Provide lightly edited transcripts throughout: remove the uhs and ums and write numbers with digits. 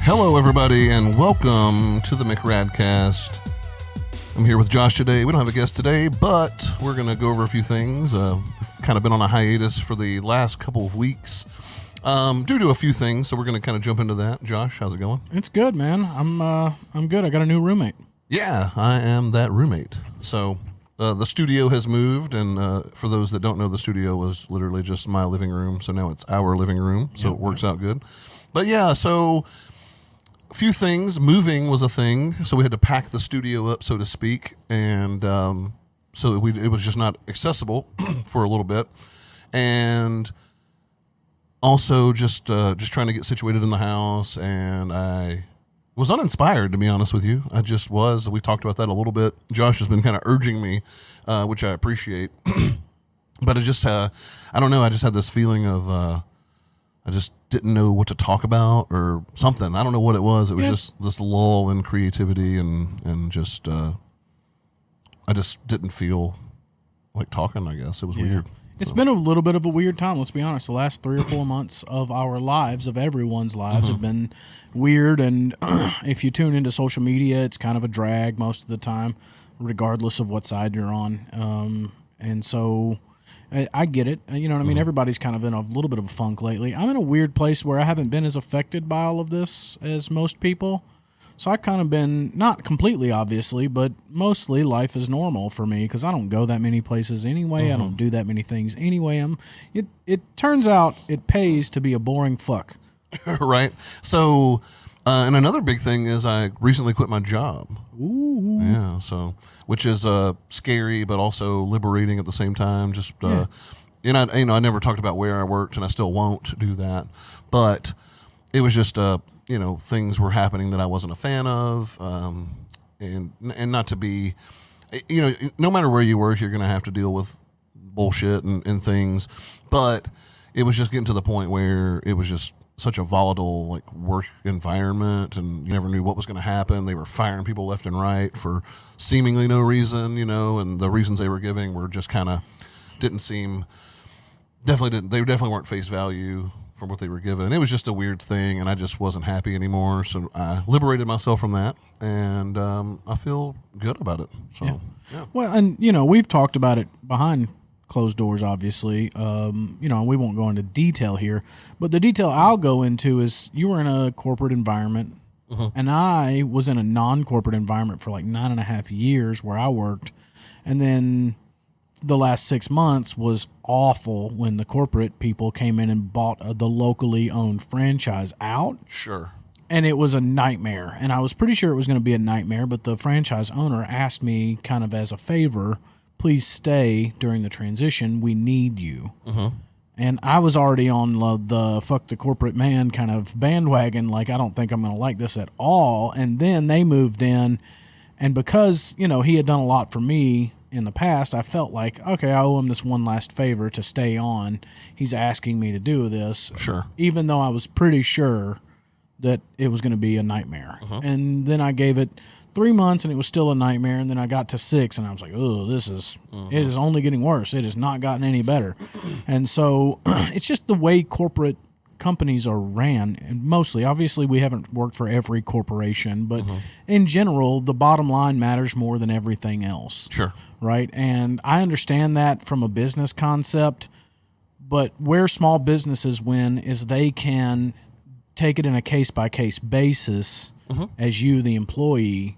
Hello, everybody, and welcome to the McRADcast. I'm here with Josh today. We don't have a guest today, but we're going to go over a few things. We've kind of been on a hiatus for the last couple of weeks due to a few things, so we're going to kind of jump into that. Josh, how's it going? It's good, man. I'm good. I got a new roommate. Yeah, I am that roommate. So the studio has moved, and for those that don't know, the studio was literally just my living room, so now it's our living room, so it works out good. But yeah, so a few things. Moving was a thing, so we had to pack the studio up, so to speak, and so it was just not accessible for a little bit, and also just trying to get situated in the house, and I was uninspired, to be honest with you. I just was. We talked about that a little bit. Josh has been kind of urging me, which I appreciate, but I don't know. I just had this feeling of I just didn't know what to talk about or something. I don't know what it was. It was just this lull in creativity and just I just didn't feel like talking, I guess. It was weird. It's been a little bit of a weird time, let's be honest. The last 3 or 4 months of our lives, of everyone's lives, have been weird. And if you tune into social media, it's kind of a drag most of the time, regardless of what side you're on. And so I get it. You know what I mean? Everybody's kind of in a little bit of a funk lately. I'm in a weird place where I haven't been as affected by all of this as most people. So I kind of been, not completely obviously, but mostly life is normal for me because I don't go that many places anyway. I don't do that many things anyway. It turns out it pays to be a boring fuck. Right. So, and another big thing is I recently quit my job. Ooh. Yeah. So, which is scary, but also liberating at the same time. Just, I never talked about where I worked, and I still won't do that. But it was just, things were happening that I wasn't a fan of, and not to be, no matter where you work, you're going to have to deal with bullshit and things. But it was just getting to the point where it was just such a volatile work environment, and you never knew what was going to happen. They were firing people left and right for seemingly no reason, and the reasons they were giving were just kind of they definitely weren't face value from what they were given. It was just a weird thing, and I just wasn't happy anymore. So I liberated myself from that, and I feel good about it. So, yeah. Well, and we've talked about it behind closed doors, obviously. We won't go into detail here, but the detail I'll go into is you were in a corporate environment, and I was in a non-corporate environment for 9.5 years where I worked, and then the last 6 months was awful when the corporate people came in and bought the locally owned franchise out. Sure. And it was a nightmare. And I was pretty sure it was going to be a nightmare, but the franchise owner asked me kind of as a favor, please stay during the transition. We need you. And I was already on the fuck the corporate man kind of bandwagon. I don't think I'm going to like this at all. And then they moved in. And because, he had done a lot for me in the past, I felt like, okay, I owe him this one last favor to stay on. He's asking me to do this. Sure. Even though I was pretty sure that it was going to be a nightmare. And then I gave it 3 months and it was still a nightmare. And then I got to 6 and I was like, oh, it is only getting worse. It has not gotten any better. And so it's just the way corporate companies are ran, and mostly, obviously we haven't worked for every corporation, but in general, the bottom line matters more than everything else. Sure. Right? And I understand that from a business concept, but where small businesses win is they can take it in a case-by-case basis as you, the employee,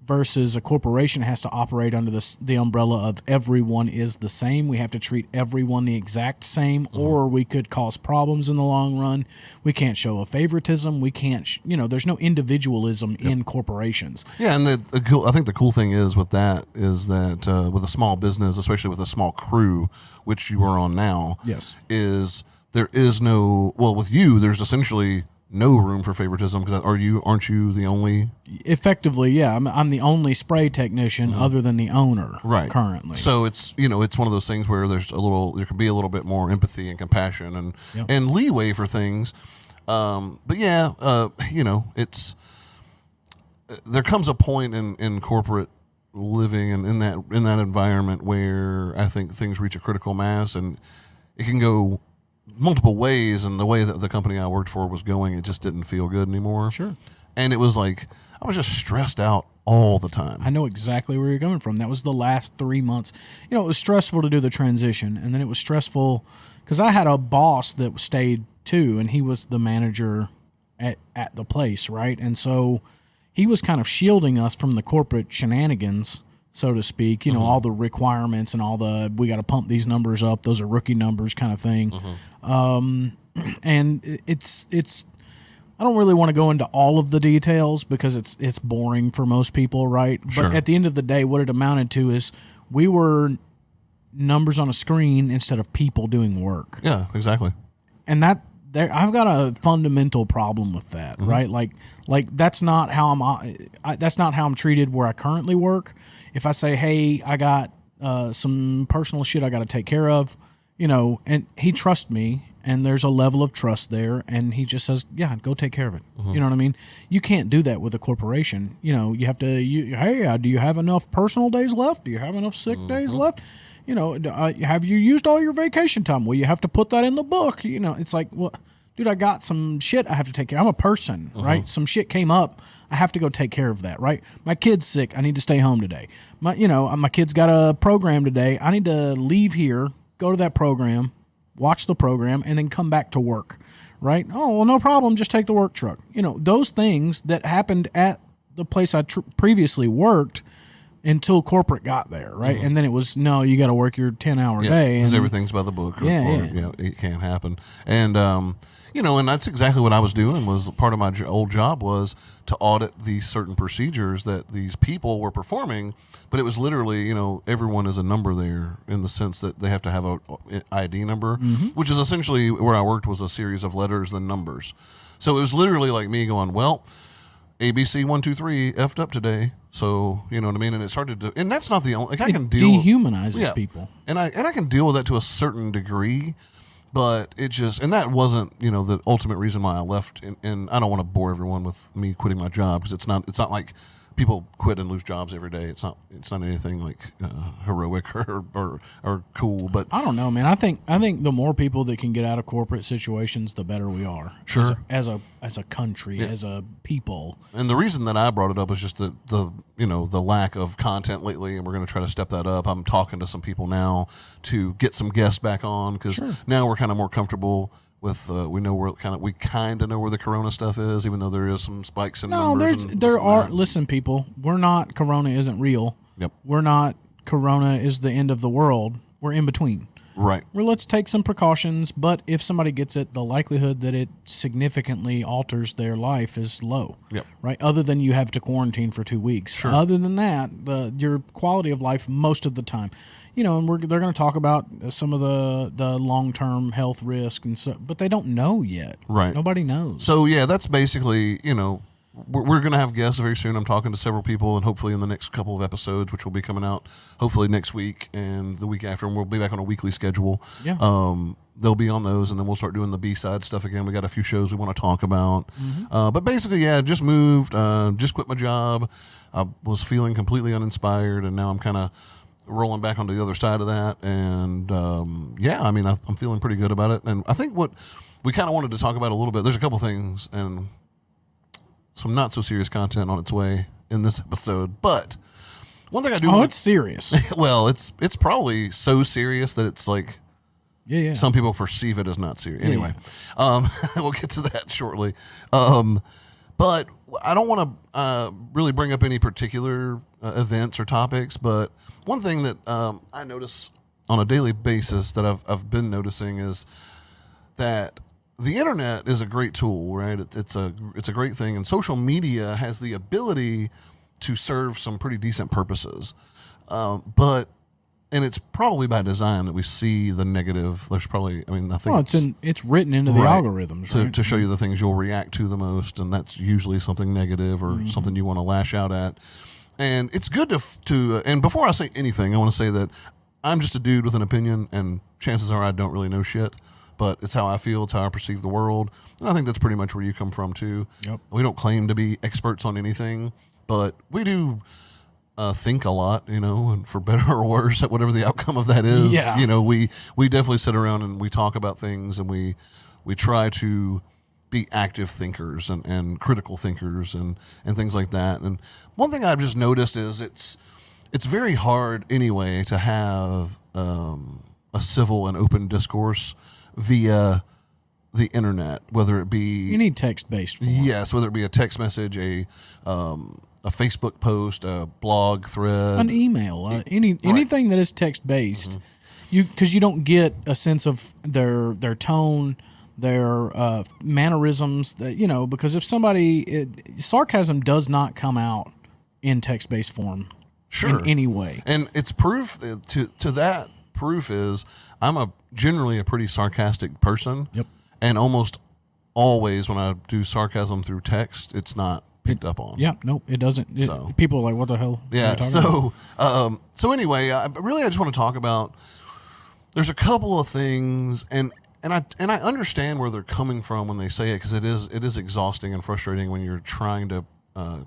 versus a corporation has to operate under the umbrella of everyone is the same. We have to treat everyone the exact same, or we could cause problems in the long run. We can't show a favoritism. We can't, there's no individualism in corporations. Yeah, and I think the cool thing is with that is that with a small business, especially with a small crew, which you are on now, yes, is there is no, with you, there's essentially no room for favoritism because aren't you the only? Effectively, yeah. I'm the only spray technician other than the owner, right? Currently, so it's it's one of those things where there can be a little bit more empathy and compassion and leeway for things. But yeah, it's there comes a point in corporate living and in that environment where I think things reach a critical mass and it can go multiple ways, and the way that the company I worked for was going, it just didn't feel good anymore. Sure. And it was like I was just stressed out all the time. I know exactly where you're coming from. That was the last 3 months. You know, it was stressful to do the transition, and then it was stressful because I had a boss that stayed too, and he was the manager at the place, right? And so he was kind of shielding us from the corporate shenanigans, so to speak. You know, all the requirements and all the we got to pump these numbers up. Those are rookie numbers, kind of thing. And it's. I don't really want to go into all of the details because it's boring for most people, right? Sure. But at the end of the day, what it amounted to is we were numbers on a screen instead of people doing work. Yeah, exactly. And I've got a fundamental problem with that, right? Like that's not how that's not how I'm treated where I currently work. If I say, "Hey, I got some personal shit I got to take care of," you know, and he trusts me. And there's a level of trust there, and he just says, "Yeah, go take care of it." You know what I mean? You can't do that with a corporation. You know, you have to. Hey, do you have enough personal days left? Do you have enough sick days left? You know, have you used all your vacation time? Well, you have to put that in the book. You know, it's like, well, dude, I got some shit I have to take care of. I'm a person, right? Some shit came up. I have to go take care of that, right? My kid's sick. I need to stay home today. My kid's got a program today. I need to leave here, go to that program, watch the program, and then come back to work, right? Oh, well, no problem. Just take the work truck. You know, those things that happened at the place I previously worked until corporate got there, right? And then it was, no, you got to work your 10-hour day. Because everything's by the book. Or, it can't happen. And, and that's exactly what I was doing. Was part of my old job was to audit these certain procedures that these people were performing. But it was literally, everyone is a number there in the sense that they have to have a ID number, which is essentially where I worked was a series of letters and numbers. So it was literally like me going, well, ABC 1 2 3 effed up today. So you know what I mean, and it started to, and that's not the only. Like I can dehumanizes people, and I can deal with that to a certain degree, but it just, and that wasn't the ultimate reason why I left. And I don't want to bore everyone with me quitting my job because it's not like people quit and lose jobs every day. It's not anything like heroic or cool. But I don't know, man. I think the more people that can get out of corporate situations, the better we are. Sure. As a country, as a people. And the reason that I brought it up is just the lack of content lately, and we're going to try to step that up. I'm talking to some people now to get some guests back on because now we're kind of more comfortable with we kind of know where the corona stuff is, even though there is some spikes in numbers. There are. Listen, people, we're not. Corona isn't real. Yep. We're not. Corona is the end of the world. We're in between. Right. Well, let's take some precautions, but if somebody gets it, the likelihood that it significantly alters their life is low. Yep. Right. Other than you have to quarantine for 2 weeks. Sure. Other than that, your quality of life most of the time. And they're going to talk about some of the long-term health risk and so, but they don't know yet. Right. Nobody knows. So yeah, that's basically we're going to have guests very soon. I'm talking to several people, and hopefully in the next couple of episodes, which will be coming out hopefully next week and the week after, and we'll be back on a weekly schedule. Yeah. They'll be on those, and then we'll start doing the B-side stuff again. We got a few shows we want to talk about. But basically, yeah, just moved, just quit my job. I was feeling completely uninspired, and now I'm kind of rolling back onto the other side of that. And I'm feeling pretty good about it. And I think what we kind of wanted to talk about a little bit, there's a couple things, and some not so serious content on its way in this episode, but one thing I do. Oh, it's serious. Well, it's probably so serious that it's like, some people perceive it as not serious. Anyway, we'll get to that shortly. But I don't want to really bring up any particular events or topics. But one thing that I notice on a daily basis that I've been noticing is that the internet is a great tool, right? It's a great thing, and social media has the ability to serve some pretty decent purposes. And it's probably by design that we see the negative. There's probably, I think it's written into the algorithms, right? To show you the things you'll react to the most, and that's usually something negative or something you want to lash out at. And it's good to and before I say anything, I want to say that I'm just a dude with an opinion, and chances are I don't really know shit. But it's how I feel, it's how I perceive the world. And I think that's pretty much where you come from, too. Yep. We don't claim to be experts on anything, but we do think a lot, and for better or worse, whatever the outcome of that is, Yeah. we definitely sit around and we talk about things, and we try to be active thinkers and critical thinkers and things like that. And one thing I've just noticed is it's very hard anyway to have a civil and open discourse via the internet, whether it be You need text-based form. yes, whether it be a text message, a Facebook post, a blog thread, An email, anything that is text-based, because you don't get a sense of their tone, their mannerisms, because if sarcasm does not come out in text-based form in any way. And it's proof to that. Proof is I'm generally a pretty sarcastic person. Yep. And almost always when I do sarcasm through text, it's not picked up on. Yeah, no, it doesn't. People are like, what the hell? Yeah. So anyway, I just want to talk about. There's a couple of things, and I understand where they're coming from when they say it, because it is exhausting and frustrating when you're trying to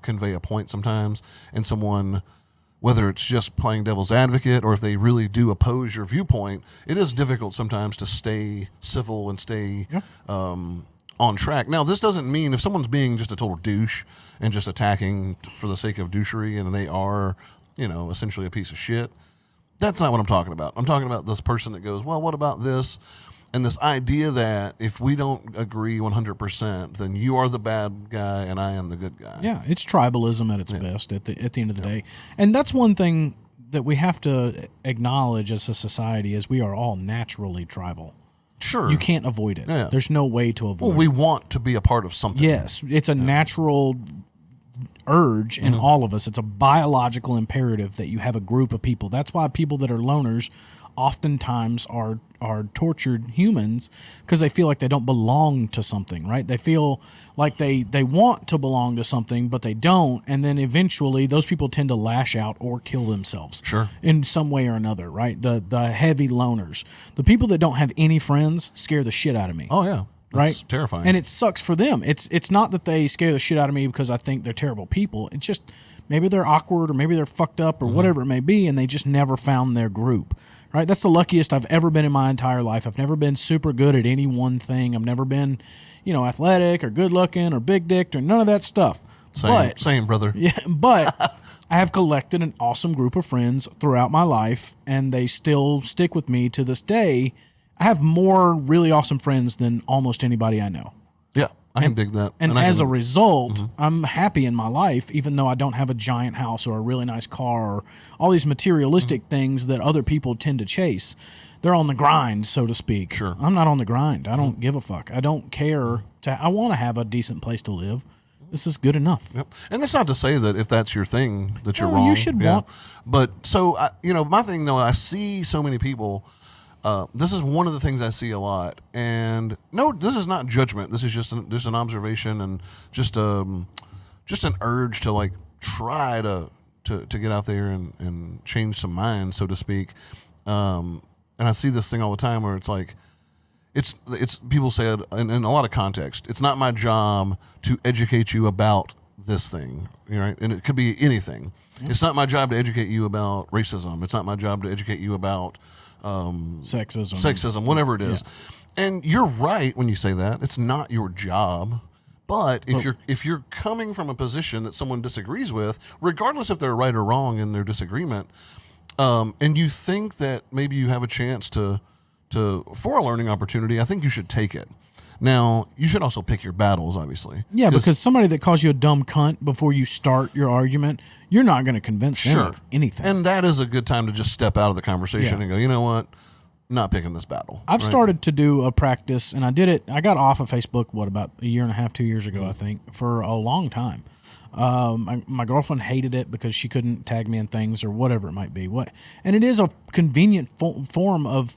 convey a point sometimes, and someone, whether it's just playing devil's advocate or if they really do oppose your viewpoint, it is difficult sometimes to stay civil and stay on track. Now, this doesn't mean if someone's being just a total douche and just attacking for the sake of douchery and they are, essentially a piece of shit, that's not what I'm talking about. I'm talking about this person that goes, well, what about this? And this idea that if we don't agree 100%, then you are the bad guy and I am the good guy. Yeah, it's tribalism at its best at the end of the day. And that's one thing that we have to acknowledge as a society, is we are all naturally tribal. Sure. You can't avoid it. Yeah. There's no way to avoid it. We want to be a part of something. Yes, it's a natural urge in all of us. It's a biological imperative that you have a group of people. That's why people that are loners oftentimes are tortured humans, because they feel like they don't belong to something, right? They feel like they want to belong to something, but they don't, and then eventually those people tend to lash out or kill themselves. Sure. In some way or another, right? The heavy loners. The people that don't have any friends scare the shit out of me. Oh, yeah. That's right? terrifying. And it sucks for them. It's not that they scare the shit out of me because I think they're terrible people. It's just maybe they're awkward or maybe they're fucked up or whatever it may be, and they just never found their group. Right? That's the luckiest I've ever been in my entire life. I've never been super good at any one thing. I've never been, athletic or good looking or big dicked or none of that stuff. Same, brother. Yeah, but I have collected an awesome group of friends throughout my life, and they still stick with me to this day. I have more really awesome friends than almost anybody I know. Yeah, I can dig that. And as a result, I'm happy in my life, even though I don't have a giant house or a really nice car or all these materialistic things that other people tend to chase. They're on the grind, so to speak. Sure. I'm not on the grind. I don't give a fuck. I don't care. I want to have a decent place to live. This is good enough. Yep. And that's not to say that if that's your thing that you're No, wrong. you should want. But so, my thing though, I see so many people. This is one of the things I see a lot, and no, this is not judgment. This is just an observation and just an urge to like try to get out there and change some minds, so to speak. And I see this thing all the time where it's like, it's people say it in a lot of context. It's not my job to educate you about this thing, right? And it could be anything. Yeah. It's not my job to educate you about racism. It's not my job to educate you about sexism, whatever it is. Yeah. And you're right when you say that. It's not your job. But if you're coming from a position that someone disagrees with, regardless if they're right or wrong in their disagreement, and you think that maybe you have a chance for a learning opportunity, I think you should take it. Now, you should also pick your battles, obviously. Yeah, because somebody that calls you a dumb cunt before you start your argument, you're not going to convince them of anything. And that is a good time to just step out of the conversation and go, you know what? I'm not picking this battle. I've started to do a practice, and I did it. I got off of Facebook, about a year and a half, 2 years ago, I think, for a long time. My girlfriend hated it because she couldn't tag me in things or whatever it might be. And it is a convenient form of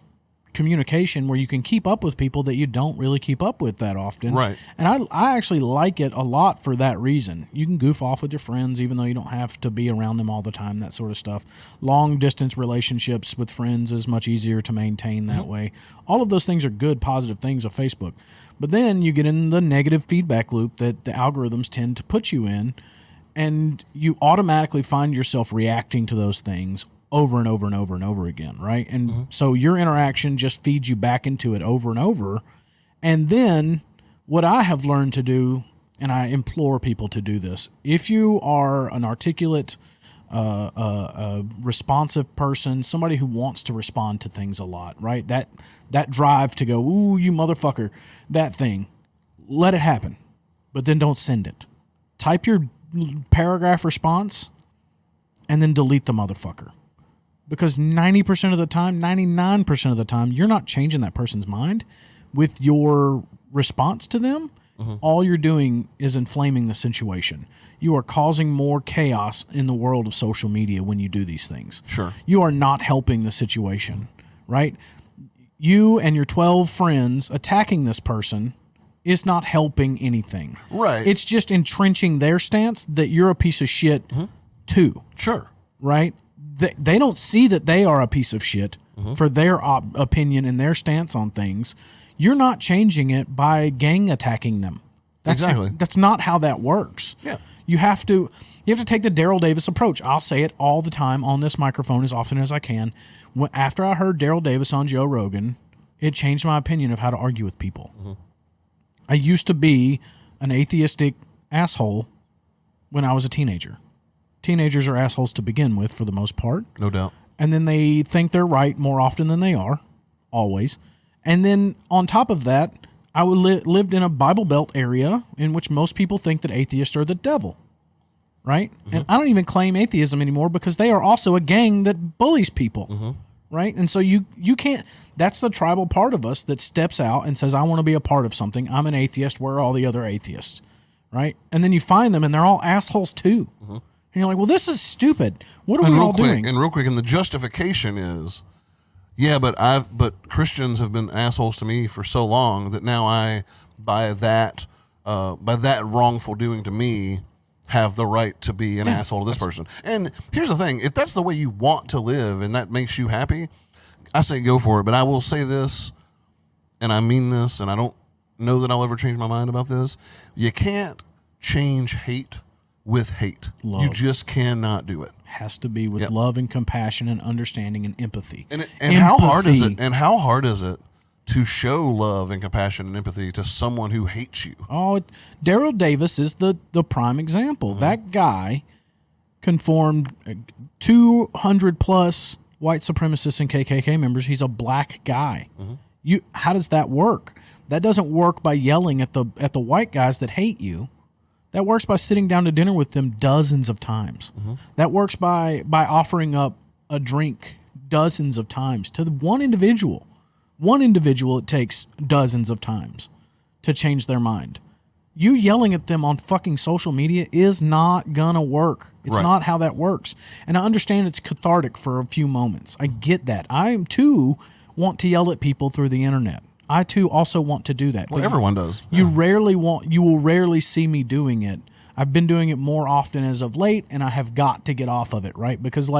communication where you can keep up with people that you don't really keep up with that often. Right. And I actually like it a lot for that reason. You can goof off with your friends even though you don't have to be around them all the time, that sort of stuff. Long distance relationships with friends is much easier to maintain that way. All of those things are good, positive things of Facebook. But then you get in the negative feedback loop that the algorithms tend to put you in. and you automatically find yourself reacting to those things over and over and over and over again, right? And so your interaction just feeds you back into it over and over. And then what I have learned to do, and I implore people to do this, if you are an articulate, responsive person, somebody who wants to respond to things a lot, right? That drive to go, ooh, you motherfucker, that thing, let it happen, but then don't send it. Type your paragraph response and then delete the motherfucker. Because 90% of the time, 99% of the time, you're not changing that person's mind with your response to them. All you're doing is inflaming the situation. You are causing more chaos in the world of social media when you do these things. Sure. You are not helping the situation, right? You and your 12 friends attacking this person is not helping anything. Right. It's just entrenching their stance that you're a piece of shit too. Sure. Right? They don't see that they are a piece of shit for their opinion and their stance on things. You're not changing it by gang attacking them. Exactly. That's not how that works. Yeah. You have to take the Daryl Davis approach. I'll say it all the time on this microphone as often as I can. After I heard Daryl Davis on Joe Rogan, it changed my opinion of how to argue with people. I used to be an atheistic asshole when I was a teenager. Teenagers are assholes to begin with for the most part. No doubt. And then they think they're right more often than they are, always. And then on top of that, I lived in a Bible Belt area in which most people think that atheists are the devil, right? And I don't even claim atheism anymore because they are also a gang that bullies people, right? And so you can't, that's the tribal part of us that steps out and says, I want to be a part of something. I'm an atheist. Where are all the other atheists, right? And then you find them and they're all assholes too. And you're like, well, this is stupid. What are we all doing? And real quick, and the justification is, yeah, but Christians have been assholes to me for so long that now I, by that wrongful doing to me, have the right to be an asshole to this person. And here's the thing: if that's the way you want to live and that makes you happy, I say go for it. But I will say this, and I mean this, and I don't know that I'll ever change my mind about this. You can't change hate with hate. Love. You just cannot do it. Has to be with love and compassion and understanding and empathy. And how hard is it? And how hard is it to show love and compassion and empathy to someone who hates you? Oh, Daryl Davis is the prime example. That guy conformed 200 plus white supremacists and KKK members. He's a black guy. How does that work? That doesn't work by yelling at the white guys that hate you. That works by sitting down to dinner with them dozens of times. That works by offering up a drink dozens of times to one individual. One individual, it takes dozens of times to change their mind. You yelling at them on fucking social media is not gonna work. It's not how that works. And I understand it's cathartic for a few moments. I get that. I too want to yell at people through the internet. I too also want to do that. Well, everyone does. You will rarely see me doing it. I've been doing it more often as of late, and I have got to get off of it, right? Because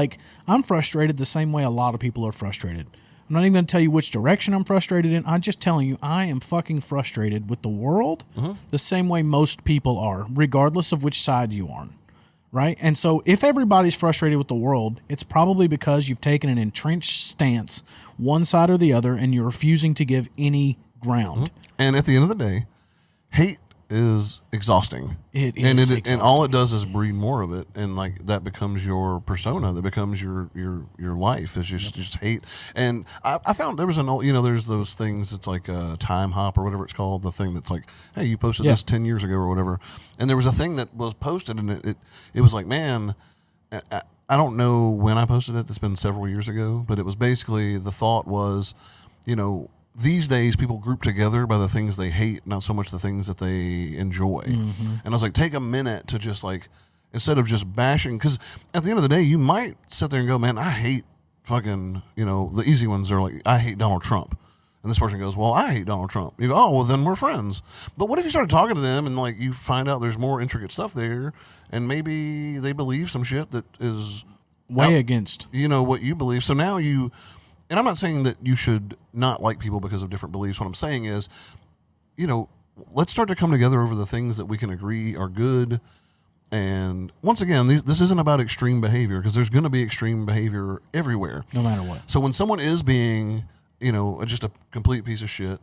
I'm frustrated the same way a lot of people are frustrated. I'm not even going to tell you which direction I'm frustrated in. I'm just telling you I am fucking frustrated with the world the same way most people are, regardless of which side you are on. Right? And so if everybody's frustrated with the world, it's probably because you've taken an entrenched stance, one side or the other, and you're refusing to give any ground. And at the end of the day, hate is exhausting. It is exhausting. And all it does is breed more of it, and that becomes your persona. That becomes your life. Is just hate. And I found there was an old, there's those things. It's like a time hop or whatever it's called. The thing that's like, hey, you posted this 10 years ago or whatever. And there was a thing that was posted, and it was like, man, I don't know when I posted it. It's been several years ago, but it was basically the thought was, these days people group together by the things they hate, not so much the things that they enjoy. And I was like, take a minute to just instead of just bashing, because at the end of the day, you might sit there and go, man, I hate fucking, the easy ones are like, I hate Donald Trump. And this person goes, well, I hate Donald Trump. You go, oh, well, then we're friends. But what if you started talking to them and you find out there's more intricate stuff there, and maybe they believe some shit that is way against what you believe. So now and I'm not saying that you should not like people because of different beliefs. What I'm saying is, let's start to come together over the things that we can agree are good, And once again, this isn't about extreme behavior, because there's going to be extreme behavior everywhere, no matter what. So when someone is being, just a complete piece of shit,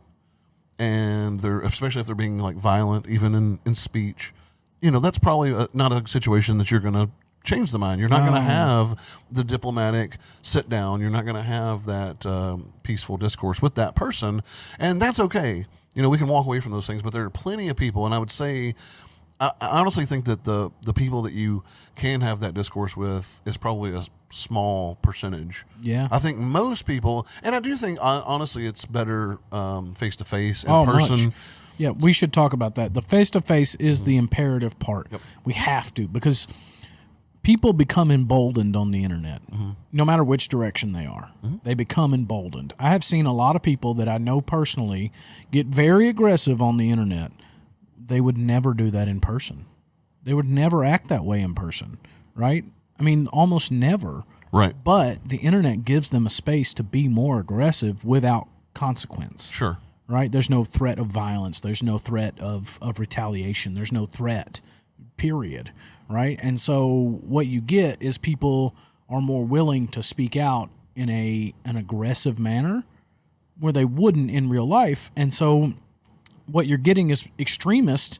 and they're, especially if they're being like violent, even in speech, that's probably not a situation that you're going to change the mind. You're not going to have the diplomatic sit down. You're not going to have that peaceful discourse with that person, and that's okay. We can walk away from those things, but there are plenty of people, and I would say, I honestly think that the people that you can have that discourse with is probably a small percentage. Yeah. I think most people, and I do think, honestly, it's better face-to-face, in person. Much. Yeah, we should talk about that. The face-to-face is the imperative part. Yep. We have to, because people become emboldened on the internet, no matter which direction they are. They become emboldened. I have seen a lot of people that I know personally get very aggressive on the internet. They would never do that in person. They would never act that way in person, right? I mean, almost never. Right. But the internet gives them a space to be more aggressive without consequence. Sure. Right? There's no threat of violence. There's no threat of retaliation. There's no threat, period. Right? And so what you get is people are more willing to speak out in an aggressive manner where they wouldn't in real life. And so what you're getting is extremists.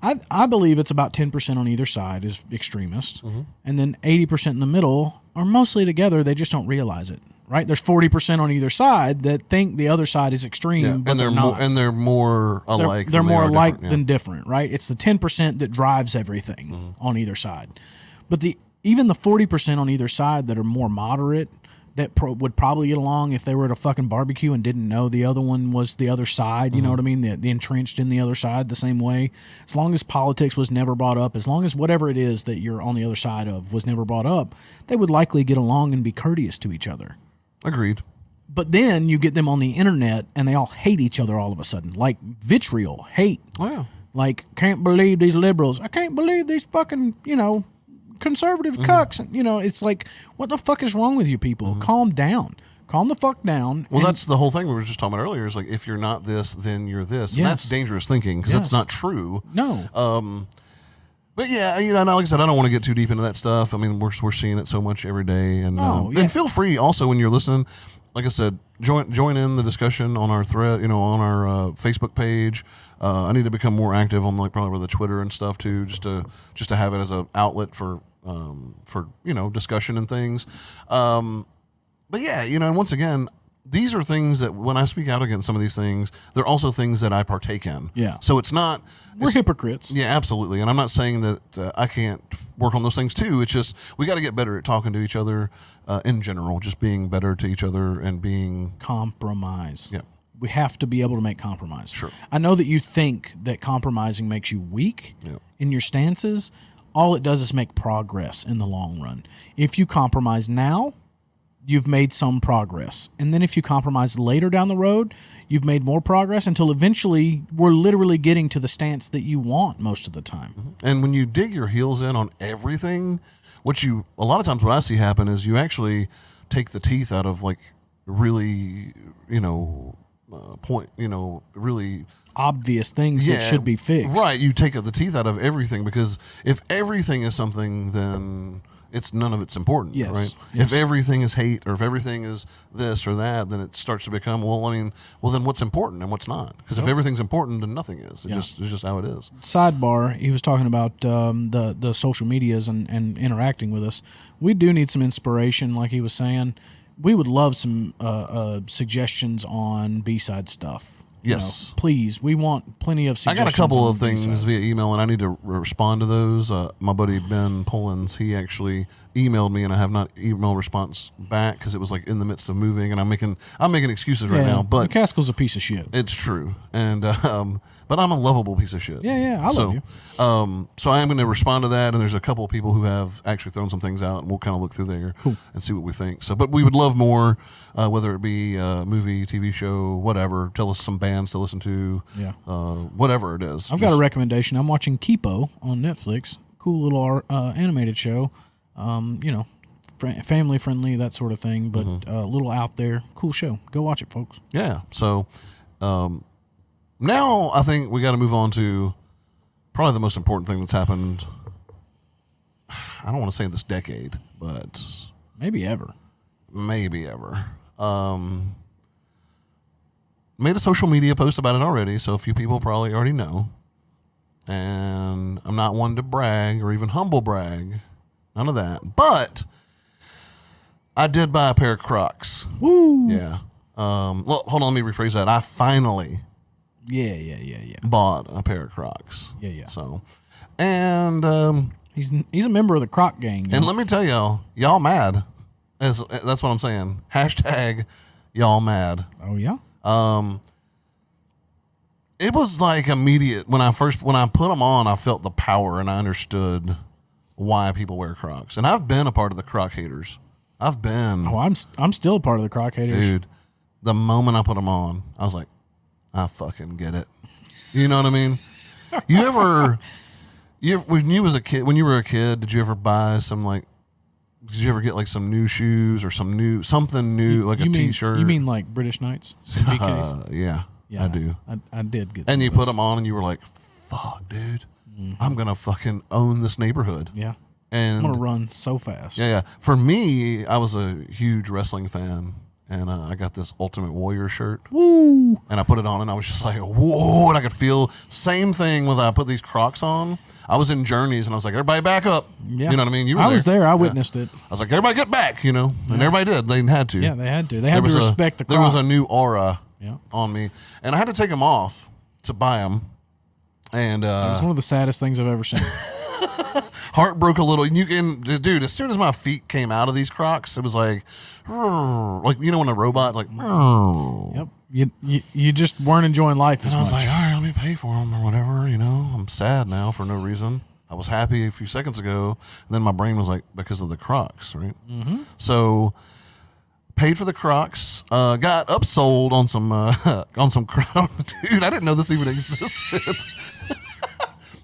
I believe it's about 10% on either side is extremists, and then 80% in the middle are mostly together. They just don't realize it, right? There's 40% on either side that think the other side is extreme, but they're not. They're more alike. They're more alike than different, right? It's the 10% that drives everything on either side. But even the 40% on either side that are more moderate, that would probably get along if they were at a fucking barbecue and didn't know the other one was the other side, you know what I mean? The entrenched in the other side the same way. As long as politics was never brought up, as long as whatever it is that you're on the other side of was never brought up, they would likely get along and be courteous to each other. Agreed. But then you get them on the internet and they all hate each other all of a sudden. Like vitriol, hate. Wow. Like, can't believe these liberals. I can't believe these fucking, conservative cucks. It's like, what the fuck is wrong with you people? Calm down. Calm the fuck down. Well, that's the whole thing we were just talking about earlier, is like, if you're not this, then you're this. And that's dangerous thinking, because that's not true. No. But yeah, like I said, I don't want to get too deep into that stuff. I mean, we're seeing it so much every day. And and feel free also, when you're listening, like I said, join in the discussion on our thread, on our Facebook page. I need to become more active on probably with the Twitter and stuff too, just to have it as an outlet for discussion and things. But yeah, and once again, these are things that when I speak out against some of these things, they're also things that I partake in. Yeah. So it's not... We're hypocrites. Yeah, absolutely. And I'm not saying that I can't work on those things too. It's just we got to get better at talking to each other in general, just being better to each other and being... Compromise. Yeah. We have to be able to make compromise. Sure. I know that you think that compromising makes you weak in your stances. All it does is make progress in the long run. If you compromise now, you've made some progress. And then if you compromise later down the road, you've made more progress until eventually we're literally getting to the stance that you want most of the time. And when you dig your heels in on everything, a lot of times what I see happen is you actually take the teeth out of really, really obvious things that should be fixed. Right. You take the teeth out of everything, because if everything is something, then none of it's important. Yes. Right. Yes. If everything is hate, or if everything is this or that, then it starts to become, then what's important and what's not? Because if everything's important, then nothing is. It's just how it is. Sidebar, he was talking about the social medias and interacting with us. We do need some inspiration, like he was saying. We would love some suggestions on B-side stuff. Yes. Please, we want plenty of suggestions. I got a couple on of things B-sides via email, and I need to respond to those. My buddy Ben Pullins, he actually emailed me, and I have not email response back because it was in the midst of moving, and I'm making excuses right now. But McCaskill's a piece of shit. It's true, and but I'm a lovable piece of shit. Yeah, I love you. So I am going to respond to that, and there's a couple of people who have actually thrown some things out, and we'll kind of look through there and see what we think. So, but we would love more, whether it be a movie, TV show, whatever. Tell us some bands to listen to, whatever it is. I've got a recommendation. I'm watching Kipo on Netflix. Cool little animated show. Family friendly, that sort of thing, but a little out there. Cool show. Go watch it, folks. Yeah. So now I think we got to move on to probably the most important thing that's happened I don't want to say this decade, but maybe ever. Made a social media post about it already, so a few people probably already know. And I'm not one to brag or even humble brag. None of that. But I did buy a pair of Crocs. Woo! Yeah. Well, hold on, let me rephrase that. I finally bought a pair of Crocs. Yeah. So, and he's a member of the Croc gang. and let me tell y'all mad. That's what I'm saying. Hashtag y'all mad. Oh yeah. It was like immediate when I put them on. I felt the power and I understood why people wear Crocs. And I've been a part of the Croc haters. I've been. Oh, I'm still a part of the Croc haters. Dude, the moment I put them on, I was like, I fucking get it. You know what I mean? When you were a kid, did you ever buy some did you ever get like some new shoes or something new, like a t-shirt? You mean like British Knights? Some BKs? Yeah, I do. I did get. And you put them on, and you were like, "Fuck, dude, I'm gonna fucking own this neighborhood." Yeah, and I'm gonna run so fast. Yeah. For me, I was a huge wrestling fan, and I got this Ultimate Warrior shirt. Woo! And I put it on, and I was just like, "Whoa!" And I could feel same thing when I put these Crocs on. I was in Journeys, and I was like, "Everybody back up!" Yeah. You know what I mean? I was there. I witnessed it. I was like, "Everybody get back!" You know, and everybody did. They had to. Yeah, they had to. They had to respect the Croc. There was a new aura on me, and I had to take them off to buy them. And it was one of the saddest things I've ever seen. Heart broke a little. Dude, as soon as my feet came out of these Crocs, it was like when a robot like. Yep. You just weren't enjoying life as much. I was like, all right, let me pay for them or whatever. You know, I'm sad now for no reason. I was happy a few seconds ago, and then my brain was like, because of the Crocs, right? Mm-hmm. So, paid for the Crocs. Got upsold on some dude. I didn't know this even existed.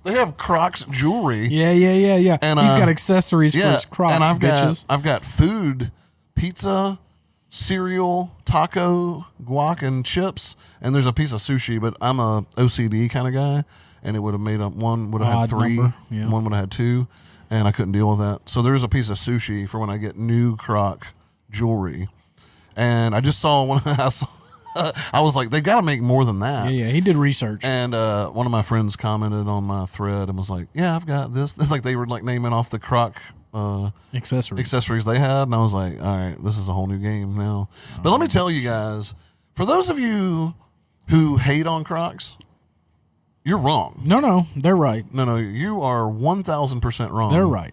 They have Crocs jewelry. Yeah. And he's got accessories for his Crocs, and bitches. I've got food, pizza, cereal, taco, guac, and chips, and there's a piece of sushi. But I'm a OCD kind of guy, and it would have made up one would have had three, one would have had two, and I couldn't deal with that. So there's a piece of sushi for when I get new Croc jewelry, and I just saw one. I was like, they got to make more than that. Yeah, he did research. And one of my friends commented on my thread and was like, "Yeah, I've got this." Like they were like naming off the Croc accessories they had, and I was like, all right, this is a whole new game now. But let me tell you guys, for those of you who hate on Crocs, you're wrong. No, they're right. No, you are 1,000% wrong. They're right.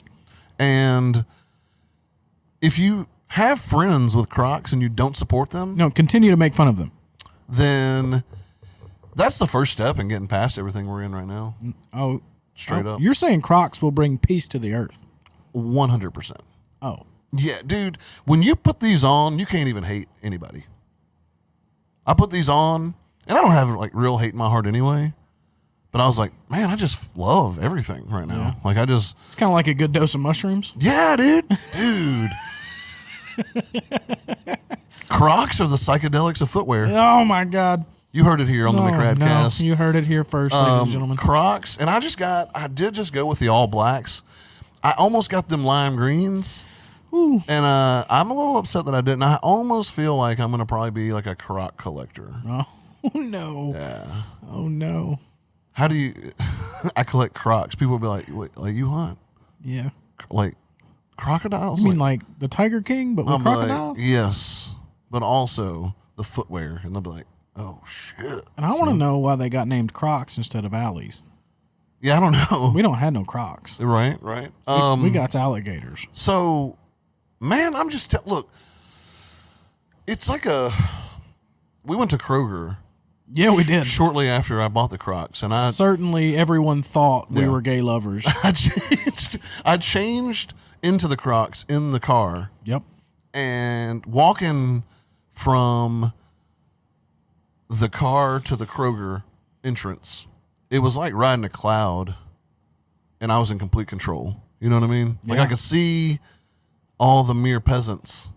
And if you have friends with Crocs and you don't support them, no, continue to make fun of them. Then that's the first step in getting past everything we're in right now. Oh, straight up. You're saying Crocs will bring peace to the earth? 100%. Oh. Yeah, dude, when you put these on, you can't even hate anybody. I put these on, and I don't have like real hate in my heart anyway, but I was like, man, I just love everything right now. Yeah. It's kind of like a good dose of mushrooms. Yeah, dude. Crocs are the psychedelics of footwear. Oh my God. You heard it here on the McRADcast. No, you heard it here first, ladies and gentlemen. Crocs, and I did just go with the all blacks. I almost got them lime greens. Ooh. And I'm a little upset that I didn't. I almost feel like I'm going to probably be like a Croc collector. Oh, no. Yeah. Oh, no. How do you... I collect Crocs. People will be like, wait, like you hunt? Yeah. Like crocodiles? You mean like the Tiger King, but with crocodiles? Like, yes. But also the footwear. And they'll be like, oh, shit. And I want to know why they got named Crocs instead of Alleys. Yeah, I don't know. We don't have no Crocs. Right. We got alligators. So, man, I'm just... look, it's like we went to Kroger. Yeah, we did. Shortly after I bought the Crocs. And certainly everyone thought we were gay lovers. I changed into the Crocs in the car. Yep. And walking from the car to the Kroger entrance, it was like riding a cloud, and I was in complete control. You know what I mean? Like I could see all the mere peasants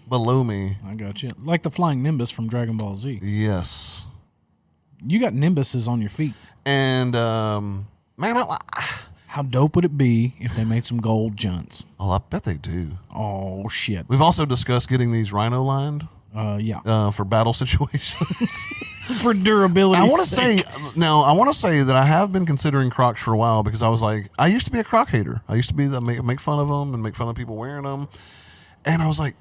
below me. I got you. Like the flying Nimbus from Dragon Ball Z. Yes. You got Nimbuses on your feet. And, man, How dope would it be if they made some gold junts? Oh, I bet they do. Oh, shit. We've also discussed getting these rhino lined. Yeah. For battle situations. For durability. I want to say that I have been considering Crocs for a while because I was like, I used to be a Croc hater. I used to be make fun of them and make fun of people wearing them. And I was like,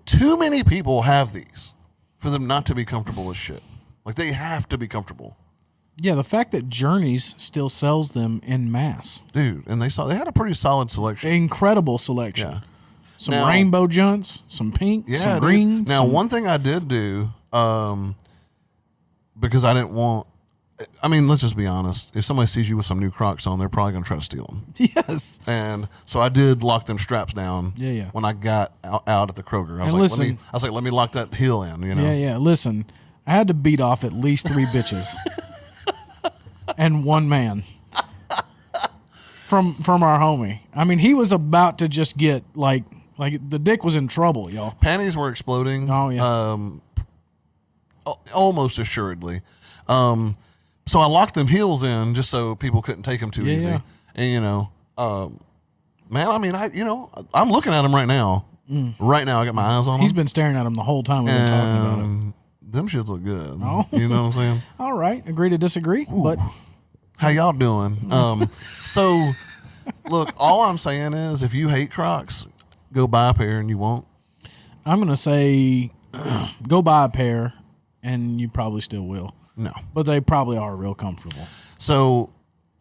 too many people have these for them not to be comfortable as shit. Like, they have to be comfortable. Yeah, the fact that Journeys still sells them en masse. Dude, and they had a pretty solid selection. Incredible selection. Yeah. Some rainbow junts, some pink, some green. Now, one thing I did do, because I didn't want, I mean, let's just be honest. If somebody sees you with some new Crocs on, they're probably going to try to steal them. Yes. And so I did lock them straps down when I got out at the Kroger. I was like, let me lock that heel in, you know? Yeah. Listen, I had to beat off at least 3 bitches and one man from our homie. I mean, he was about to just get like the dick was in trouble, y'all. Panties were exploding. Oh yeah. Almost assuredly. So I locked them heels in just so people couldn't take them too easy. Yeah. And man, I mean, I'm looking at them right now. Right now, I got my eyes on them. He's been staring at them the whole time we've been talking about it. Them shits look good. Oh. You know what I'm saying? All right, agree to disagree. Ooh. But how y'all doing? So look, all I'm saying is, if you hate Crocs, go buy a pair and you won't. I'm gonna say, go buy a pair, and you probably still will. No, but they probably are real comfortable. So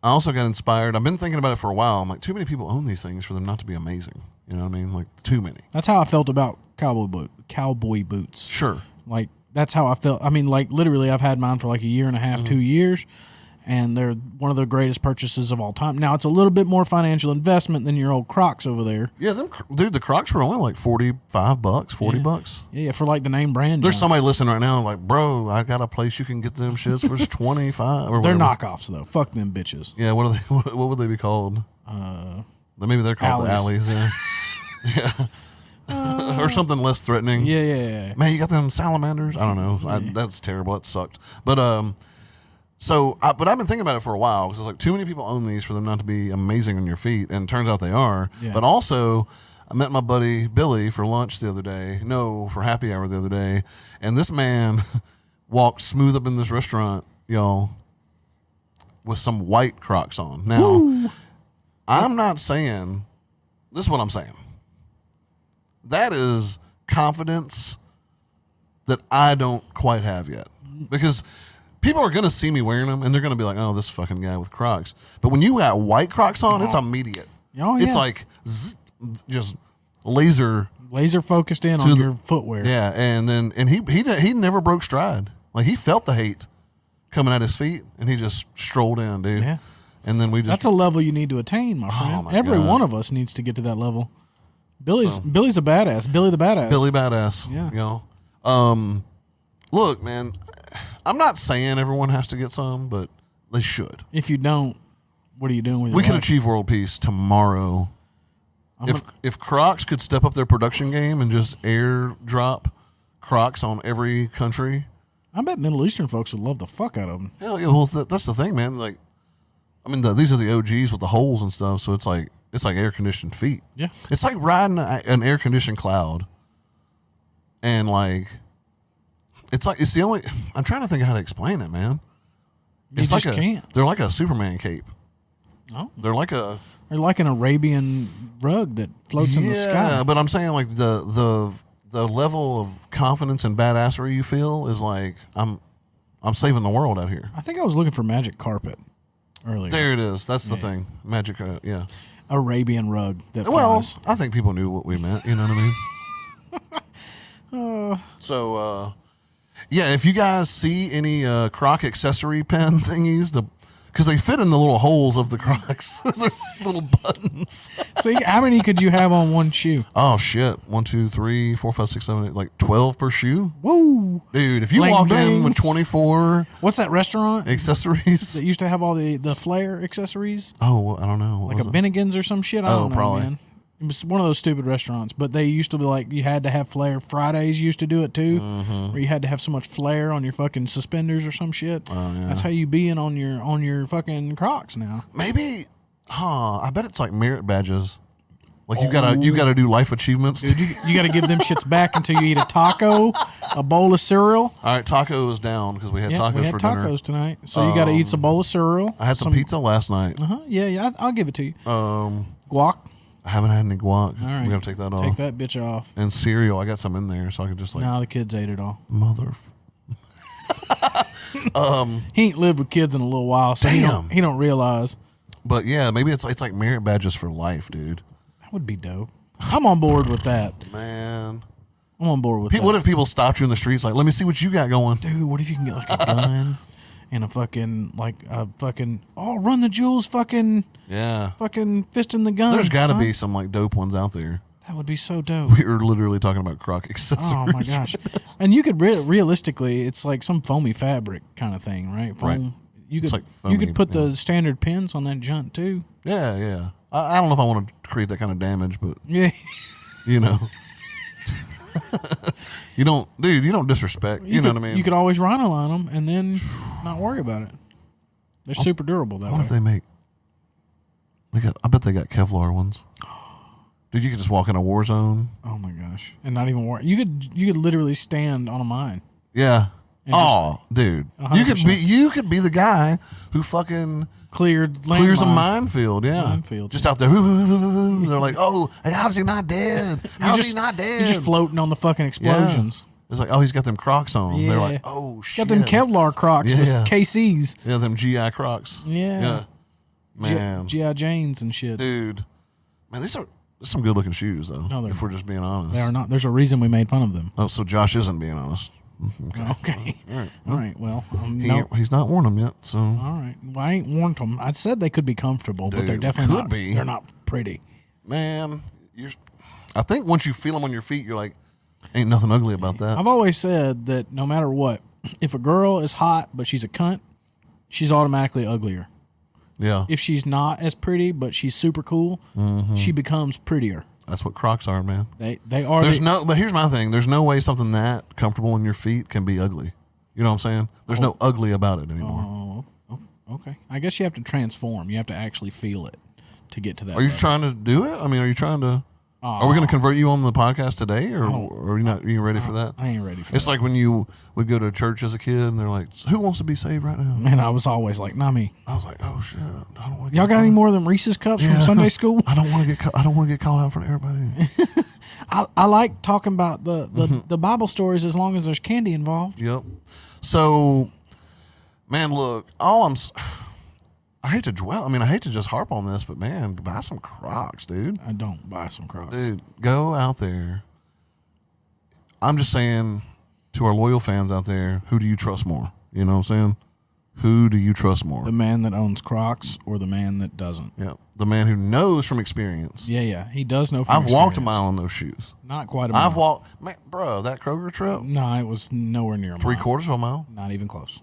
I also got inspired. I've been thinking about it for a while. I'm like, too many people own these things for them not to be amazing. You know what I mean? Like, too many. That's how I felt about cowboy boots. Sure. Like, that's how I felt. I mean, like, literally, I've had mine for like a year and a half, 2 years, and they're one of the greatest purchases of all time. Now, it's a little bit more financial investment than your old Crocs over there. Yeah, dude, the Crocs were only like $45, $40. Yeah, for like the name brand. There's somebody listening right now like, bro, I got a place you can get them shits for $25 or They're whatever. Knockoffs, though. Fuck them bitches. Yeah, what are they? What would they be called? Maybe they're called alleys. the alleys. Yeah. Or something less threatening. Yeah. Man, you got them salamanders? I don't know. That's terrible. That sucked. But but I've been thinking about it for a while because it's like too many people own these for them not to be amazing on your feet, and it turns out they are. Yeah. But also, I met my buddy Billy for lunch the other day. No, for happy hour the other day, and this man walked smooth up in this restaurant, y'all, with some white Crocs on. Now, Woo. I'm not saying. This is what I'm saying. That is confidence that I don't quite have yet. Because people are going to see me wearing them, and they're going to be like, oh, this fucking guy with Crocs. But when you got white Crocs on, it's immediate. Oh, yeah. It's like just laser focused in on your footwear. Yeah, and he never broke stride. Like, he felt the hate coming at his feet, and he just strolled in, dude. Yeah. And then that's a level you need to attain, my friend. Every one of us needs to get to that level. Billy's a badass. Billy the badass. Billy badass. Yeah. You know. Look, man, I'm not saying everyone has to get some, but they should. If you don't, what are you doing with your We could life? achieve world peace tomorrow. If Crocs could step up their production game and just airdrop Crocs on every country, I bet Middle Eastern folks would love the fuck out of them. Hell yeah, well, that's the thing, man. Like, I mean, these are the OGs with the holes and stuff, so it's like air conditioned feet. Yeah, it's like riding an air conditioned cloud, and like, it's the only. I'm trying to think of how to explain it, man. You just can't. They're like a Superman cape. Oh, they're like an Arabian rug that floats in the sky. Yeah, but I'm saying like the level of confidence and badassery you feel is like I'm saving the world out here. I think I was looking for magic carpet earlier. There it is. That's the thing. Magic. Yeah. Arabian rug that flies. I think people knew what we meant. You know what I mean? So, yeah, if you guys see any Croc accessory pen thingies, because they fit in the little holes of the Crocs, the little buttons. See, how many could you have on one shoe? Oh shit! 1, 2, 3, 4, 5, 6, 7, 8, like 12 per shoe. Woo, dude! If you walked in with 24, what's that restaurant accessories that used to have all the flare accessories? Oh, I don't know. Like a Bennigan's or some shit. I don't know, probably. Man. It was one of those stupid restaurants, but they used to be like you had to have flare. Fridays used to do it too, where you had to have so much flare on your fucking suspenders or some shit. Oh, yeah. That's how you be in on your fucking Crocs now. Maybe I bet it's like merit badges. Like you gotta do life achievements. Dude, you got to give them shits back until you eat a taco, a bowl of cereal. All right, taco is down because we had tacos we had for tacos dinner. tonight. So you got to eat some bowl of cereal. I had some pizza last night. Yeah, I'll give it to you. Guac. I haven't had any guac. All right. We're gonna take that off. Take that bitch off. And cereal, I got some in there, so I could just like. No, the kids ate it all. Mother. He ain't lived with kids in a little while, so he don't realize. But yeah, maybe it's like merit badges for life, dude. That would be dope. I'm on board with that. Man. I'm on board with that. What if people stopped you in the streets like, let me see what you got going? Dude, what if you can get like a gun and run the jewels fucking fisting the gun. There's got to be some like dope ones out there. That would be so dope. We were literally talking about Croc accessories. Oh my gosh. And you could realistically, it's like some foamy fabric kind of thing, right? Foam. Right. You could like foamy, you could put the standard pins on that junk too. Yeah. I don't know if I want to create that kind of damage, but yeah, you know. You don't disrespect. You know what I mean? You could always rhino-line them and then not worry about it. They're super durable that way. What if they make? I bet they got Kevlar ones. Dude, you could just walk in a war zone. Oh my gosh, and not even worry. You could literally stand on a mine. Yeah. Dude, 100%. you could be the guy who fucking clears a minefield. Yeah, minefield, just out there. They're like, oh, how's he not dead? How's he not dead? You're just floating on the fucking explosions. Yeah. It's like, oh, he's got them Crocs on. Yeah. They're like, oh shit, got them Kevlar Crocs, the KCs. Yeah, them GI Crocs. Yeah. Man, GI Janes and shit. Dude, man, these are some good looking shoes though. No, if we're just being honest, they are not. There's a reason we made fun of them. Oh, so Josh isn't being honest. Okay. All right. Well, he's not worn them yet. So all right. Well, I ain't worn them. I said they could be comfortable, but they're definitely not. They're not pretty. Man, I think once you feel them on your feet, you're like, ain't nothing ugly about that. I've always said that no matter what, if a girl is hot but she's a cunt, she's automatically uglier. Yeah. If she's not as pretty but she's super cool, she becomes prettier. That's what Crocs are, man. They are. But here's my thing. There's no way something that comfortable in your feet can be ugly. You know what I'm saying? There's no ugly about it anymore. Oh, okay. I guess you have to transform. You have to actually feel it to get to that. Are you trying to do it? I mean, are you trying to? Are we going to convert you on the podcast today, or are you not? Are you ready for that? I ain't ready for that. It's like when you would go to church as a kid, and they're like, "Who wants to be saved right now?" And I was always like, "Not me." I was like, "Oh shit, I don't want." Y'all got any more of them Reese's cups from Sunday school? I don't want to get called out in front of everybody. I like talking about the Bible stories as long as there's candy involved. Yep. So, man, look, I hate to dwell. I mean, I hate to just harp on this, but man, buy some Crocs, dude. I don't buy some Crocs. Dude, go out there. I'm just saying to our loyal fans out there, who do you trust more? You know what I'm saying? Who do you trust more? The man that owns Crocs or the man that doesn't? Yeah, the man who knows from experience. Yeah, he does know from I've experience. walked a mile on those shoes. Not quite a mile. I've walked, man, bro, that Kroger trip? No, it was nowhere near a mile. 3/4 of a mile? Not even close.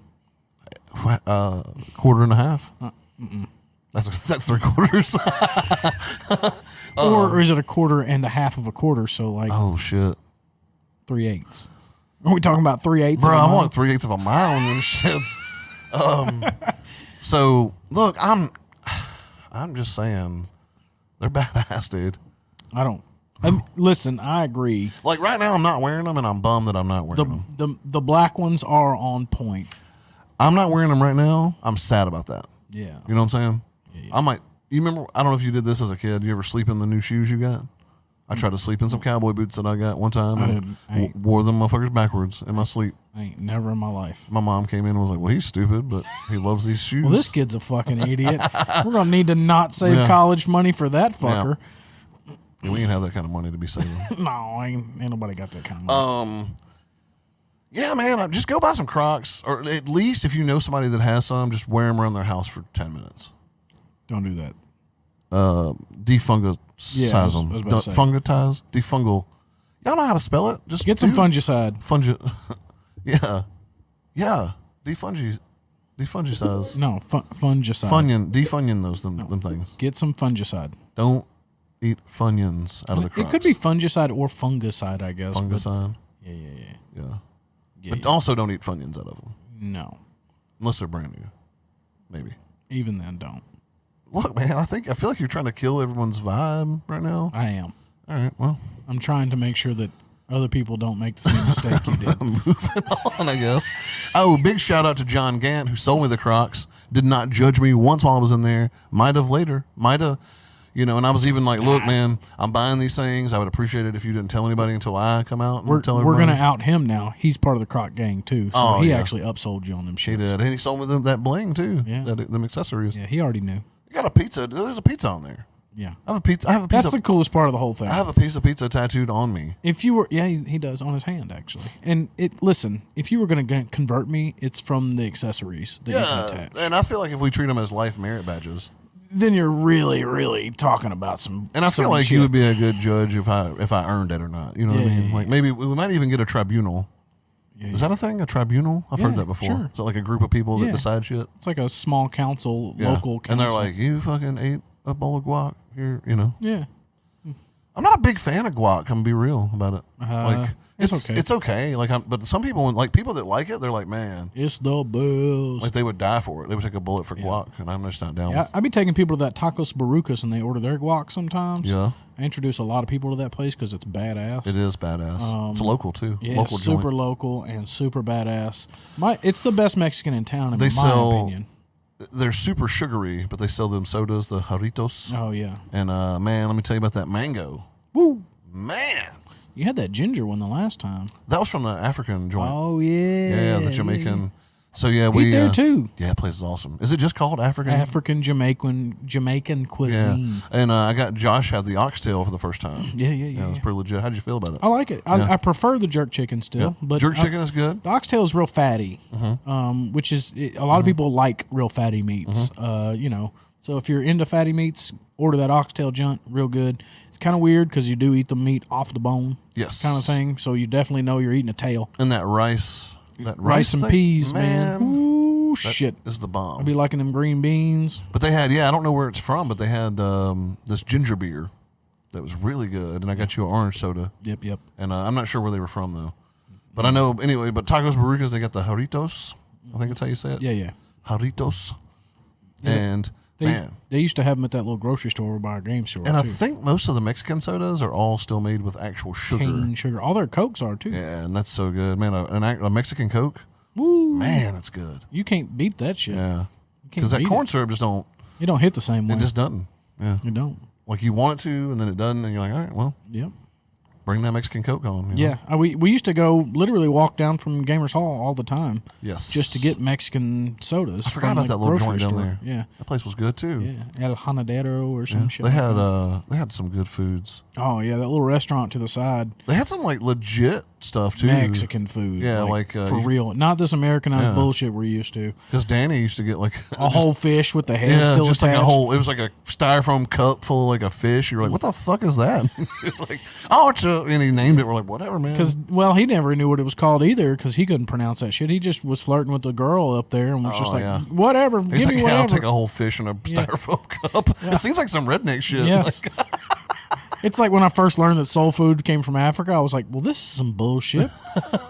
Quarter and a half? That's 3/4. Or is it a quarter and a half of a quarter? So like, oh shit, 3/8. Are we talking about 3/8? Bro, I want 3/8 of a mile on them shits. So look, I'm just saying, they're badass, dude. Listen, I agree. Like right now, I'm not wearing them, and I'm bummed that I'm not wearing them. The black ones are on point. I'm not wearing them right now. I'm sad about that. Yeah. You know what I'm saying? Yeah. I might. You remember? I don't know if you did this as a kid. You ever sleep in the new shoes you got? I tried to sleep in some cowboy boots that I got one time. I wore them motherfuckers backwards in my sleep. I ain't never in my life. My mom came in and was like, "Well, he's stupid, but he loves these shoes." Well, this kid's a fucking idiot. We're gonna need to not save college money for that fucker. Yeah, we ain't have that kind of money to be saving. No, ain't nobody got that kind of money. Yeah, man, just go buy some Crocs, or at least if you know somebody that has some, just wear them around their house for 10 minutes. Don't do that. Defungicize them. Fungitize? Defungal. Y'all know how to spell it? Just get some fungicide. Yeah. Defungicize. No, fungicide. Defunion them things. Get some fungicide. Don't eat Funyuns out of the Crocs. It could be fungicide or fungicide, I guess. Fungicide? Yeah. But also don't eat Funyuns out of them. No. Unless they're brand new. Maybe. Even then, don't. Look, man, I feel like you're trying to kill everyone's vibe right now. I am. All right, well. I'm trying to make sure that other people don't make the same mistake you did. Moving on, I guess. Oh, big shout out to John Gant, who sold me the Crocs. Did not judge me once while I was in there. Might have later. Might have. And I was even like, look, man, I'm buying these things. I would appreciate it if you didn't tell anybody until I come out and tell everybody. We're going to out him now. He's part of the Croc gang, too. So he actually upsold you on them shits. He did. And he sold me that bling, too. Yeah. Them accessories. Yeah, he already knew. You got a pizza. There's a pizza on there. Yeah. I have a pizza. That's the coolest part of the whole thing. I have a piece of pizza tattooed on me. If you were, he does on his hand, actually. And listen, if you were going to convert me, it's from the accessories that you can attach. And I feel like if we treat them as life merit badges, then you're really, really talking about some. And I feel like you would be a good judge if I earned it or not. You know what I mean? Like maybe we might even get a tribunal. Is that a thing? A tribunal? I've heard that before. Sure. Is it like a group of people that decide shit? It's like a small council, local council. And they're like, you fucking ate a bowl of guac here, Yeah. I'm not a big fan of guac. I'm gonna be real about it. Like it's okay. It's okay. Like but some people people that like it, they're like, man, it's the best. Like they would die for it. They would take a bullet for guac, and I'm just not down. Yeah, I be taking people to that Tacos Barucas, and they order their guac sometimes. Yeah. I introduce a lot of people to that place because it's badass. It is badass. It's local too. Yeah, local super joint. local and super badass. It's the best Mexican in town in my opinion. They're super sugary, but they sell them sodas, the jarritos. Oh yeah. And man, let me tell you about that mango. Woo, man! You had that ginger one the last time. That was from the African joint. Oh yeah. Yeah, the Jamaican. So yeah, we there too. Yeah, that place is awesome. Is it just called African? African Jamaican cuisine. Yeah. And I got Josh had the oxtail for the first time. Yeah. It was pretty legit. How'd you feel about it? I like it. I prefer the jerk chicken still, but jerk chicken is good. The oxtail is real fatty, which is a lot of people like real fatty meats. So if you're into fatty meats, order that oxtail joint. Real good. It's kind of weird because you do eat the meat off the bone. Yes. Kind of thing. So you definitely know you're eating a tail. And that rice. Rice and peas, man. Ooh, shit. Is the bomb. I'd be liking them green beans. But they had, I don't know where it's from, but they had this ginger beer that was really good. And I got you an orange soda. Yep. And I'm not sure where they were from, though. But I know, anyway, but Tacos Barucas, they got the jarritos. I think that's how you say it. Yeah. Jarritos. Yeah. And, man. They used to have them at that little grocery store over by our game store, and too. I think most of the Mexican sodas are all still made with actual sugar. Cane sugar. All their Cokes are, too. Yeah, and that's so good. Man, a Mexican Coke, woo, man, that's good. You can't beat that shit. Yeah. Because that corn syrup just don't. It don't hit the same way. It just doesn't. Yeah. It don't. Like you want it to, and then it doesn't, and you're like, all right, well. Yep. Bring that Mexican Coke on. Yeah, we used to go literally walk down from Gamers Hall all the time. Yes. Just to get Mexican sodas. I forgot about that little joint down there. Yeah. That place was good too. Yeah. El Hanadero or some shit. They had some good foods. Oh yeah, that little restaurant to the side. They had some like legit stuff too. Mexican food. Yeah, for real. Not this Americanized bullshit we're used to. Because Danny used to get like a whole fish with the head still just attached. Like it was like a styrofoam cup full of like a fish. You're like, what the fuck is that? It's like, oh, and he named it. We're like, whatever, man. Because he never knew what it was called either because he couldn't pronounce that shit. He just was flirting with the girl up there and was just like, whatever, He's give like, me whatever. I'll take a whole fish in a styrofoam cup. Yeah. It seems like some redneck shit. Yes. It's like when I first learned that soul food came from Africa, I was like, well, this is some bullshit.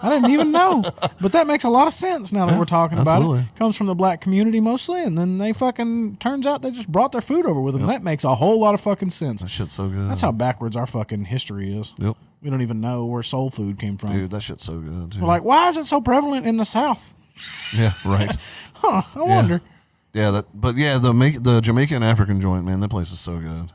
I didn't even know. But that makes a lot of sense now that we're talking about it. Comes from the black community mostly, and then they turns out they just brought their food over with them. Yep. That makes a whole lot of fucking sense. That shit's so good. That's how backwards our fucking history is. Yep. We don't even know where soul food came from. Dude, that shit's so good, too. We're like, why is it so prevalent in the South? Yeah, right. I wonder. Yeah, the Jamaican African joint, man, that place is so good.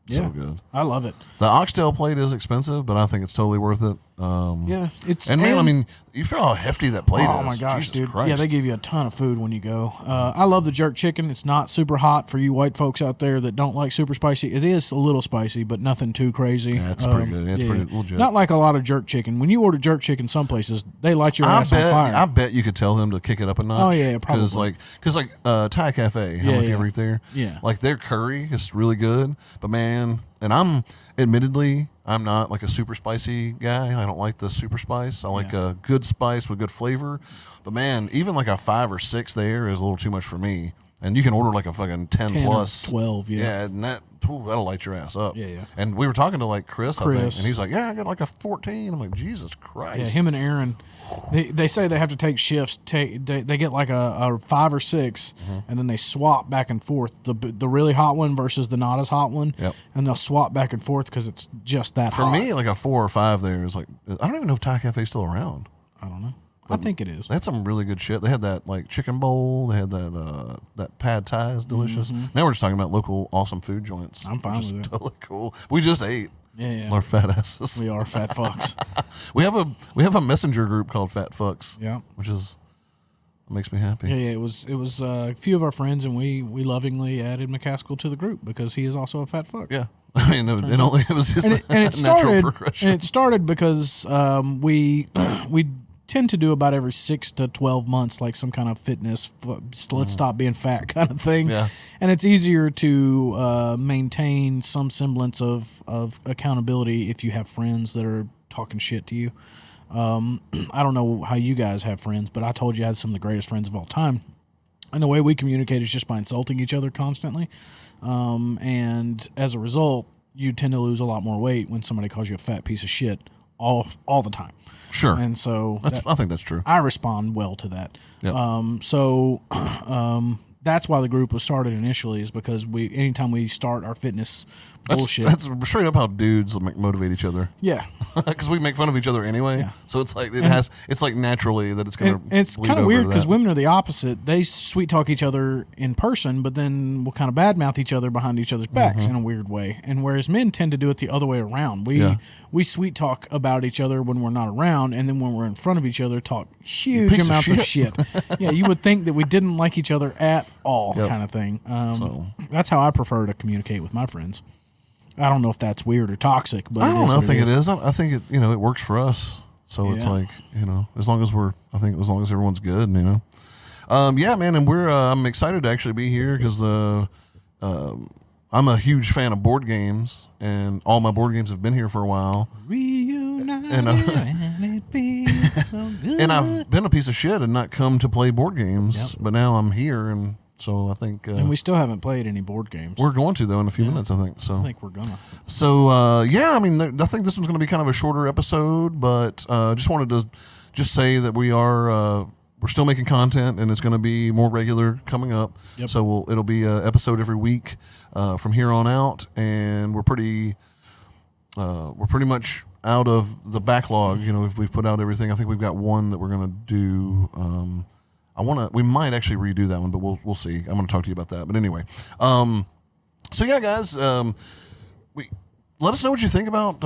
Yeah. So good. I love it. The oxtail plate is expensive, but I think it's totally worth it. I mean, you feel how hefty that plate is. Oh my gosh, Jesus dude! Christ. Yeah, they give you a ton of food when you go. I love the jerk chicken. It's not super hot for you white folks out there that don't like super spicy. It is a little spicy, but nothing too crazy. Yeah, it's pretty good. Yeah, it's pretty legit. Not like a lot of jerk chicken. When you order jerk chicken, some places they light your ass on fire. I bet you could tell them to kick it up a notch. Oh yeah, probably. Because Thai Cafe. I don't know if you ever eat there. Yeah. Like their curry is really good, but man, and I'm not like a super spicy guy. I don't like the super spice. I like a good spice with good flavor. But man, even like a 5 or 6 there is a little too much for me. And you can order like a fucking 10 plus. 12, yeah. Yeah, and that'll light your ass up. Yeah, yeah. And we were talking to like Chris, I think, and he's like, yeah, I got like a 14. I'm like, Jesus Christ. Yeah, him and Aaron, they say they have to take shifts. They get like a 5 or 6, and then they swap back and forth. The really hot one versus the not as hot one. Yep. And they'll swap back and forth because it's just that For hot. me, like a 4 or 5 there is like, I don't even know if Thai Cafe's still around. I don't know. I think it is. They had some really good shit. They had that like chicken bowl. They had that pad thai is delicious. Now we're just talking about local awesome food joints. I'm fine which is with it. Totally cool. We just ate. Yeah. Our fat asses. We are fat fucks. we have a messenger group called Fat Fucks. Yeah. Which makes me happy. Yeah. It was a few of our friends, and we lovingly added McCaskill to the group because he is also a fat fuck. Yeah. I mean, it was just and it natural started, progression. And it started because we tend to do about every 6 to 12 months, like some kind of fitness, let's stop being fat kind of thing. Yeah. And it's easier to maintain some semblance of accountability if you have friends that are talking shit to you. I don't know how you guys have friends, but I told you I had some of the greatest friends of all time. And the way we communicate is just by insulting each other constantly. And as a result, you tend to lose a lot more weight when somebody calls you a fat piece of shit all the time. Sure. And so I think that's true. I respond well to that. Yep. So that's why the group was started initially, is because anytime we start our fitness bullshit. That's straight up how dudes motivate each other. Yeah. Because we make fun of each other anyway. Yeah. So it's like it's like naturally that it's going to. It's kind of weird because women are the opposite. They sweet talk each other in person, but then will kind of badmouth each other behind each other's backs in a weird way. And whereas men tend to do it the other way around. We sweet talk about each other when we're not around, and then when we're in front of each other, talk huge amounts of shit. Yeah, you would think that we didn't like each other at all, kind of thing. That's how I prefer to communicate with my friends. I don't know if that's weird or toxic, but I don't know. I think it is. I think it. It works for us. So it's like as long as everyone's good, yeah, man. And I'm excited to actually be here because I'm a huge fan of board games, and all my board games have been here for a while. Reunited, and it feels so good. And I've been a piece of shit and not come to play board games, but now I'm here, and so I think. And we still haven't played any board games. We're going to though in a few minutes, I think. So I think we're gonna. So I mean, I think this one's going to be kind of a shorter episode, but just wanted to say that we're still making content, and it's going to be more regular coming up. Yep. So it'll be an episode every week from here on out, and we're pretty much out of the backlog. If we've put out everything, I think we've got one that we're going to do. We might actually redo that one, but we'll see. I'm going to talk to you about that. But anyway, so yeah, guys, let us know what you think about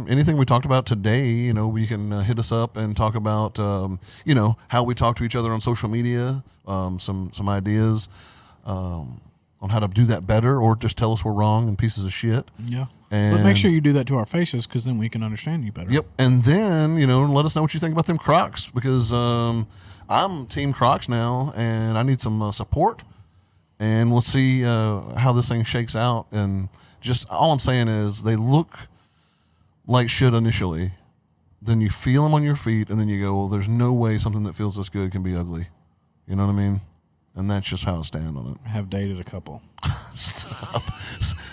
anything we talked about today. You can hit us up and talk about how we talk to each other on social media, some ideas on how to do that better, or just tell us we're wrong and pieces of shit. Yeah. And but make sure you do that to our faces, because then we can understand you better. Yep. And then let us know what you think about them Crocs, because I'm Team Crocs now, and I need some support, and we'll see how this thing shakes out. And just all I'm saying is they look like shit initially. Then you feel them on your feet, and then you go, well, there's no way something that feels this good can be ugly. You know what I mean? And that's just how I stand on it. I have dated a couple. Stop.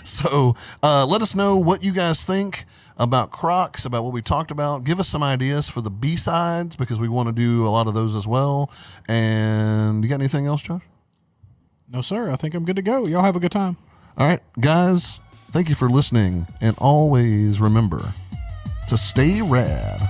So let us know what you guys think about Crocs, about what we talked about. Give us some ideas for the B-sides, because we want to do a lot of those as well. And you got anything else, Josh? No, sir. I think I'm good to go. Y'all have a good time. All right, guys, thank you for listening. And always remember to stay rad.